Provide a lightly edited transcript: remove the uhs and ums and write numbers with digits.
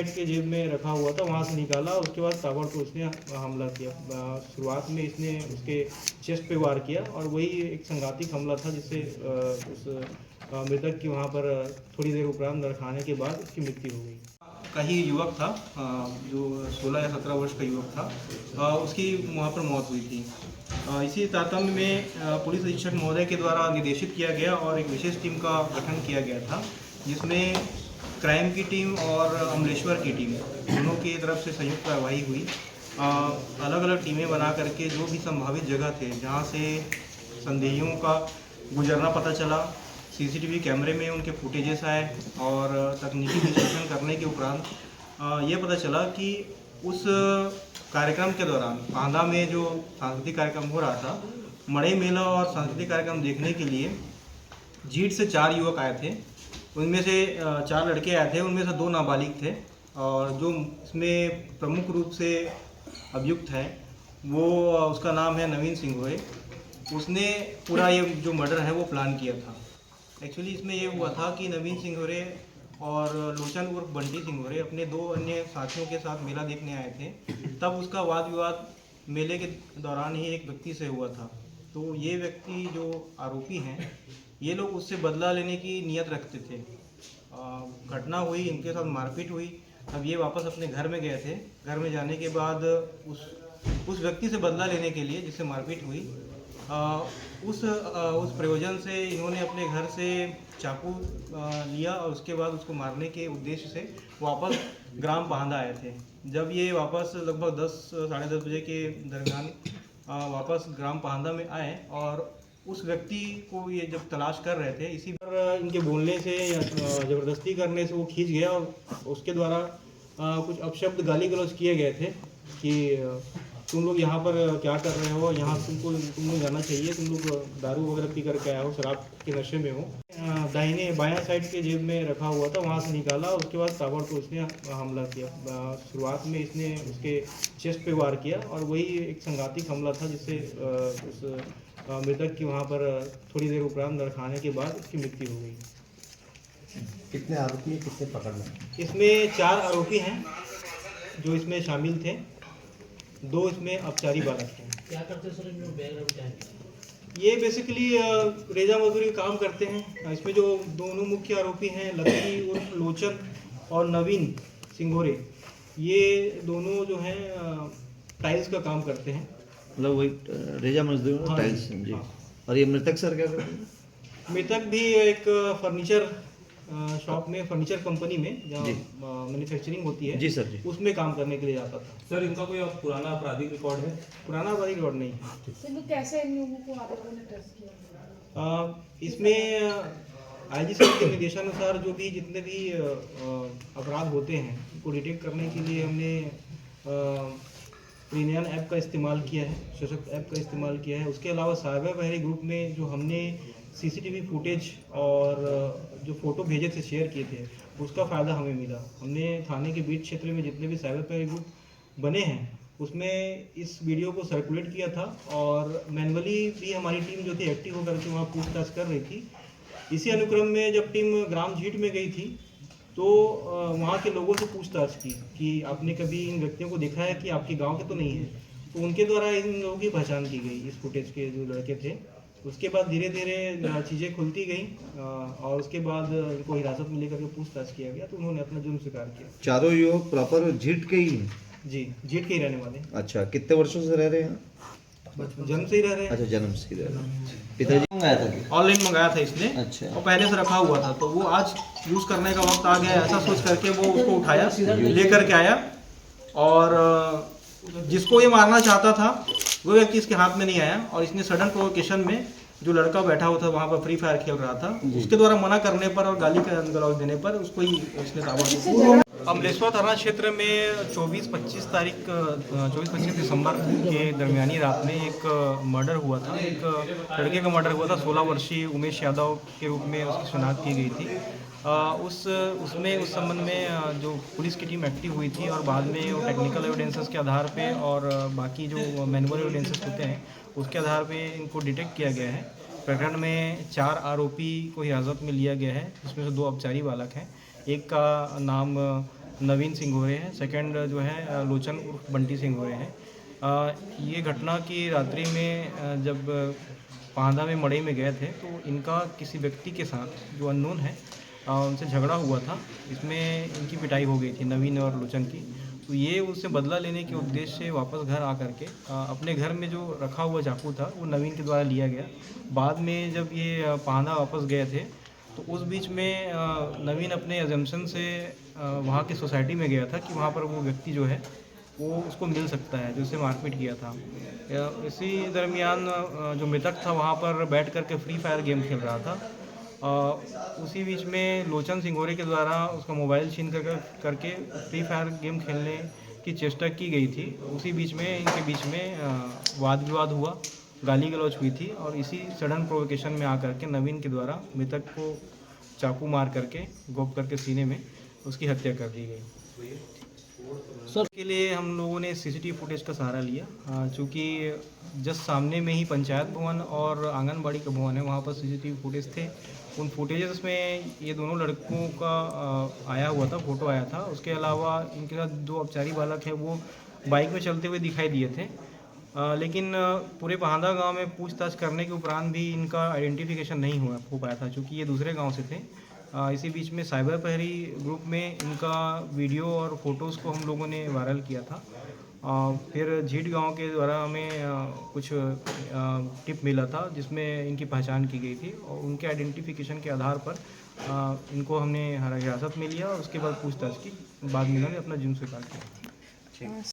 Side के जेब में रखा हुआ था, वहाँ से निकाला। उसके बाद ताबड़तोड़ उसने हमला किया। शुरुआत में इसने उसके चेस्ट पे वार किया और वही एक संघातिक हमला था जिससे उस मृतक की वहाँ पर थोड़ी देर उपरांत रखाने के बाद उसकी मृत्यु हो गई। कहीं युवक था जो 16 या 17 वर्ष का युवक था, उसकी वहाँ पर मौत हुई थी। इसी तारतम्य में पुलिस अधीक्षक महोदय के द्वारा निर्देशित किया गया और एक विशेष टीम का गठन किया गया था, जिसमें क्राइम की टीम और अमलेश्वर की टीम दोनों की तरफ से संयुक्त कार्रवाई हुई। अलग अलग टीमें बना करके जो भी संभावित जगह थे जहाँ से संदेहियों का गुजरना पता चला, सीसीटीवी कैमरे में उनके फुटेजेस आए और तकनीकी विश्लेषण करने के उपरांत ये पता चला कि उस कार्यक्रम के दौरान बांदा में जो सांस्कृतिक कार्यक्रम हो रहा था, मड़ई मेला और सांस्कृतिक कार्यक्रम देखने के लिए जीट से 4 युवक आए थे। उनमें से 4 लड़के आए थे, उनमें से 2 नाबालिग थे और जो इसमें प्रमुख रूप से अभियुक्त है वो उसका नाम है नवीन सिंघोरे। उसने पूरा ये जो मर्डर है वो प्लान किया था। एक्चुअली इसमें ये हुआ था कि नवीन सिंघोरे और लोचन उर्फ बंटी सिंघोरे अपने 2 अन्य साथियों के साथ मेला देखने आए थे। तब उसका वाद विवाद मेले के दौरान ही एक व्यक्ति से हुआ था। तो ये व्यक्ति जो आरोपी हैं, ये लोग उससे बदला लेने की नियत रखते थे। घटना हुई, इनके साथ मारपीट हुई। अब ये वापस अपने घर में गए थे। घर में जाने के बाद उस व्यक्ति से बदला लेने के लिए जिससे मारपीट हुई, उस प्रयोजन से इन्होंने अपने घर से चाकू लिया और उसके बाद उसको मारने के उद्देश्य से वापस ग्राम बांदा आए थे। जब ये वापस लगभग 10 साढ़े 10 बजे के दरमियान वापस ग्राम बांदा में आए और उस व्यक्ति को ये जब तलाश कर रहे थे, इसी पर इनके बोलने से या ज़बरदस्ती करने से वो खींच गया और उसके द्वारा कुछ अपशब्द गाली गलौज किए गए थे कि तुम लोग यहाँ पर क्या कर रहे हो, यहाँ तुम लोग जाना चाहिए, तुम लोग दारू वगैरह पी करके आए हो, शराब के नशे में हो। दाहिने बायां साइड के जेब में रखा हुआ था, वहाँ से निकाला। उसके बाद ताबड़तोड़ उसने हमला किया। शुरुआत में इसने उसके चेस्ट पे वार किया और वही एक संघातिक हमला था जिससे उस मृतक की वहाँ पर थोड़ी देर उपरांत रखाने के बाद उसकी मृत्यु हो गई। कितने आरोपी हैं, कितने पकड़ना है? इसमें 4 आरोपी हैं जो इसमें शामिल थे, 2 इसमें अपचारी बालक हैं। क्या करते सर इन लोग बैकग्राउंड? ये बेसिकली रेजा मजदूरी काम करते हैं। इसमें जो दोनों मुख्य आरोपी हैं, लकी उर्फ लोचन और नवीन सिंघोरे, ये दोनों जो हैं टाइल्स का काम करते हैं। मतलब वही रेजा मजदूर हाँ, टाइल्स जी। और ये मृतक सर क्या करते हैं? मृतक भी एक फर्नीचर शॉप में, फर्नीचर कंपनी में जहाँ मैन्युफैक्चरिंग होती है जी सर जी, उसमें काम करने के लिए जाता था। सर इनका कोई पुराना आपराधिक रिकॉर्ड है? पुराना आपराधिक रिकॉर्ड नहीं है। तो कैसे इन लोगों को आप लोगों ने टेस्ट किया? इसमें आईजी साहब के निर्देशानुसार जो भी जितने भी अपराध होते हैं उनको डिटेक्ट करने के लिए हमने प्रीनियन ऐप का इस्तेमाल किया है, सशक्त ऐप का इस्तेमाल किया है। उसके अलावा साइबर प्रहरी ग्रुप में जो हमने सीसीटीवी फुटेज और जो फ़ोटो भेजे थे, शेयर किए थे, उसका फ़ायदा हमें मिला। हमने थाने के बीच क्षेत्र में जितने भी साइबर प्रहरी ग्रुप बने हैं उसमें इस वीडियो को सर्कुलेट किया था और मैनुअली भी हमारी टीम जो थी एक्टिव होकर के वहाँ पूछताछ कर रही थी। इसी अनुक्रम में जब टीम ग्राम जीट में गई थी तो वहाँ के लोगों से पूछताछ की कि आपने कभी इन व्यक्तियों को देखा है कि आपके गांव के तो नहीं है। तो उनके द्वारा इन लोगों की पहचान की गई, इस फुटेज के जो लड़के थे। उसके बाद धीरे धीरे चीज़ें खुलती गई और उसके बाद इनको हिरासत में लेकर के पूछताछ किया गया तो उन्होंने अपना जुर्म स्वीकार किया। चारों युवक प्रॉपर जीट के ही हैं? जी, जीट के ही रहने वाले। अच्छा, कितने वर्षों से रह रहे हैं? जन्म से ही रह रहे हैं। अच्छा, जन्म से ही रह रहे हैं। पिताजी मंगाया था? ऑनलाइन मंगाया था इसने। अच्छा। और पहले से रखा हुआ था तो वो आज यूज़ करने का वक्त आ गया, ऐसा सोच करके वो उसको उठाया, लेकर के आया और जिसको ये मारना चाहता था वो व्यक्ति इसके हाथ में नहीं आया और इसने सडन प्रोवोकेशन में जो लड़का बैठा हुआ था वहाँ पर फ्री फायर खेल रहा था, उसके द्वारा मना करने पर और गाली गलौज देने पर उसको ही इसने ताबड़तोड़। अमलेश्वर थाना क्षेत्र में 24-25 दिसंबर के दरमियानी रात में एक मर्डर हुआ था। एक लड़के का मर्डर हुआ था, 16 वर्षीय उमेश यादव के रूप में उसकी शिनाख्त की गई थी। उस संबंध में जो पुलिस की टीम एक्टिव हुई थी और बाद में वो टेक्निकल एविडेंसेस के आधार पे और बाकी जो मैनुअल एविडेंसेस होते हैं उसके आधार पे इनको डिटेक्ट किया गया है। प्रकरण में 4 आरोपी को हिरासत में लिया गया है, जिसमें से 2 अपचारी बालक हैं। एक का नाम नवीन सिंघोरे हैं, सेकंड जो है लोचन उर्फ बंटी सिंघोरे हैं। ये घटना की रात्रि में जब पांदा में मड़ई में गए थे तो इनका किसी व्यक्ति के साथ जो अननोन है उनसे झगड़ा हुआ था। इसमें इनकी पिटाई हो गई थी नवीन और लोचन की। तो ये उससे बदला लेने के उद्देश्य से वापस घर आ करके अपने घर में जो रखा हुआ चाकू था वो नवीन के द्वारा लिया गया। बाद में जब ये पांदा वापस गए थे तो उस बीच में नवीन अपने एजम्पशन से वहाँ की सोसाइटी में गया था कि वहाँ पर वो व्यक्ति जो है वो उसको मिल सकता है जो उससे मारपीट किया था। इसी दरमियान जो मृतक था वहाँ पर बैठ कर के फ्री फायर गेम खेल रहा था। उसी बीच में लोचन सिंघोरे के द्वारा उसका मोबाइल छीन करके फ्री फायर गेम खेलने की चेष्टा की गई थी। उसी बीच में इनके बीच में वाद विवाद हुआ, गाली गलौज हुई थी और इसी सडन प्रोवोकेशन में आकर के नवीन के द्वारा मृतक को चाकू मार करके गोप करके सीने में उसकी हत्या कर दी गई। सर के लिए हम लोगों ने सीसीटीवी फुटेज का सहारा लिया, चूँकि जस्ट सामने में ही पंचायत भवन और आंगनबाड़ी का भवन है, वहाँ पर सीसीटीवी फुटेज थे। उन फुटेजेस में ये दोनों लड़कों का आया हुआ था, फ़ोटो आया था। उसके अलावा इनके साथ दो अपचारी बालक हैं वो बाइक में चलते हुए दिखाई दिए थे। लेकिन पूरे पांदा गांव में पूछताछ करने के उपरांत भी इनका आइडेंटिफिकेशन नहीं हो पाया था, चूँकि ये दूसरे गांव से थे। इसी बीच में साइबर प्रहरी ग्रुप में इनका वीडियो और फोटोज़ को हम लोगों ने वायरल किया था। फिर झीट गांव के द्वारा हमें कुछ टिप मिला था जिसमें इनकी पहचान की गई थी और उनके आइडेंटिफिकेशन के आधार पर इनको हमने हिरासत में लिया और उसके बाद पूछताछ की। बाद में इन्होंने अपना जुर्म स्वीकार किया।